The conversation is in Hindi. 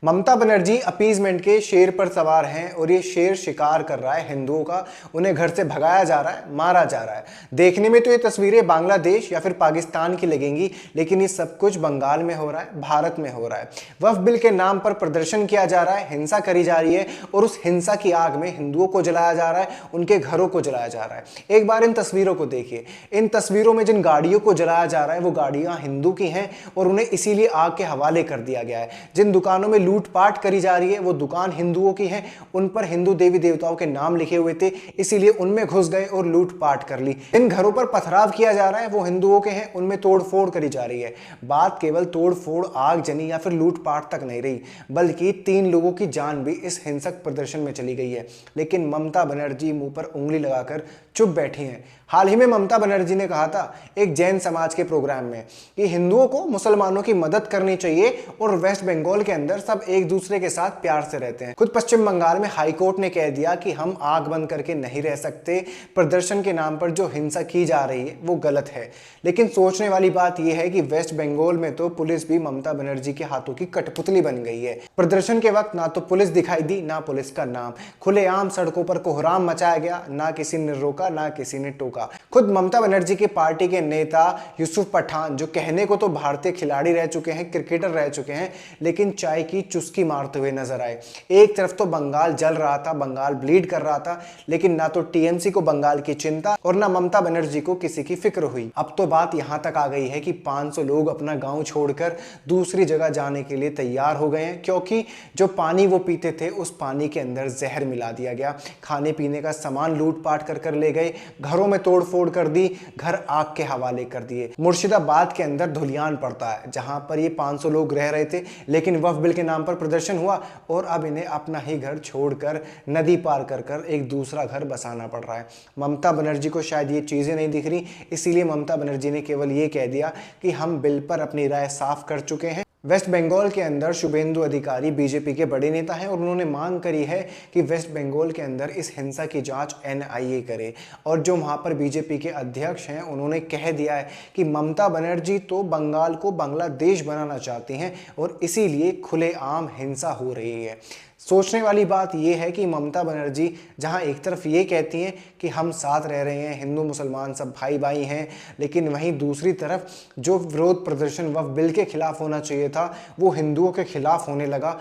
ममता बनर्जी अपीजमेंट के शेर पर सवार हैं और ये शेर शिकार कर रहा है हिंदुओं का। उन्हें घर से भगाया जा रहा है, मारा जा रहा है। देखने में तो ये तस्वीरें बांग्लादेश या फिर पाकिस्तान की लगेंगी, लेकिन ये सब कुछ बंगाल में हो रहा है, भारत में हो रहा है। वक्फ बिल के नाम पर प्रदर्शन किया जा रहा है, हिंसा करी जा रही है और उस हिंसा की आग में हिंदुओं को जलाया जा रहा है, उनके घरों को जलाया जा रहा है। एक बार इन तस्वीरों को देखिए। इन तस्वीरों में जिन गाड़ियों को जलाया जा रहा है वो गाड़ियां हिंदू की हैं और उन्हें इसीलिए आग के हवाले कर दिया गया है। जिन दुकानों में लूटपाट करी जा रही है वो दुकान हिंदुओं की है, उन पर हिंदू देवी देवताओं के नाम लिखे हुए थे, इसीलिए उनमें घुस गए और लूटपाट कर ली। इन घरों पर पथराव किया जा रहा है वो हिंदुओं के हैं, उनमें तोड़फोड़ करी जा रही है। बात केवल तोड़फोड़, आगजनी या फिर लूटपाट तक नहीं रही, बल्कि 3 लोगों की जान भी इस हिंसक प्रदर्शन में चली गई है। लेकिन ममता बनर्जी मुंह पर उंगली लगाकर चुप बैठी हैं। हाल ही में ममता बनर्जी ने कहा था एक जैन समाज के प्रोग्राम में कि हिंदुओं को मुसलमानों की मदद करनी चाहिए और वेस्ट बंगाल के अंदर सब एक दूसरे के साथ प्यार से रहते हैं। खुद पश्चिम बंगाल में हाईकोर्ट ने कह दिया कि हम आंख बंद करके नहीं रह सकते, प्रदर्शन के नाम पर जो हिंसा की जा रही है वो गलत है। लेकिन सोचने वाली बात यह है कि वेस्ट बंगाल में तो पुलिस भी ममता बनर्जी के हाथों की कठपुतली बन गई है। प्रदर्शन के वक्त ना तो पुलिस दिखाई दी, ना पुलिस का नाम। खुलेआम सड़कों पर कोहराम मचाया गया, ना किसी ने रोका ना किसी ने टोका। खुद ममता बनर्जी की पार्टी के नेता यूसुफ पठान, जो कहने को तो भारतीय खिलाड़ी रह चुके हैं, क्रिकेटर रह चुके हैं, लेकिन चाय की चुस्की मारते हुए नजर आए। एक तरफ तो बंगाल जल रहा था, बंगाल ब्लीड कर रहा था, लेकिन ना तो टीएमसी को बंगाल की चिंता और ना ममता बनर्जी को किसी की फिक्र हुई। अब तो बात यहां तक आ गई है कि 500 लोग अपना गांव छोड़कर दूसरी जगह जाने के लिए तैयार हो गए हैं, क्योंकि जो पानी वो पीते थे उस पानी के अंदर जहर मिला दिया गया। खाने पीने का सामान लूटपाट कर ले गए, घरों में तोड़फोड़ कर दी, घर आग के हवाले कर दिए। मुर्शिदाबाद के अंदर धुलियान पड़ता है, जहां पर ये 500 लोग रह रहे थे, लेकिन वक्फ बिल के नाम पर प्रदर्शन हुआ और अब इन्हें अपना ही घर छोड़कर नदी पार कर एक दूसरा घर बसाना पड़ रहा है। ममता बनर्जी को शायद ये चीजें नहीं दिख रही, इसीलिए ममता बनर्जी ने केवल ये कह दिया कि हम बिल पर अपनी राय साफ कर चुके हैं। वेस्ट बंगाल के अंदर शुभेंदु अधिकारी बीजेपी के बड़े नेता हैं और उन्होंने मांग करी है कि वेस्ट बंगाल के अंदर इस हिंसा की जांच एनआईए करे। और जो वहां पर बीजेपी के अध्यक्ष हैं उन्होंने कह दिया है कि ममता बनर्जी तो बंगाल को बांग्लादेश बनाना चाहती हैं और इसीलिए खुलेआम हिंसा हो रही है। सोचने वाली बात यह है कि ममता बनर्जी जहां एक तरफ ये कहती हैं कि हम साथ रह रहे हैं, हिंदू मुसलमान सब भाई भाई हैं, लेकिन वहीं दूसरी तरफ जो विरोध प्रदर्शन वक्फ बिल के खिलाफ होना चाहिए था वो हिंदुओं के खिलाफ होने लगा।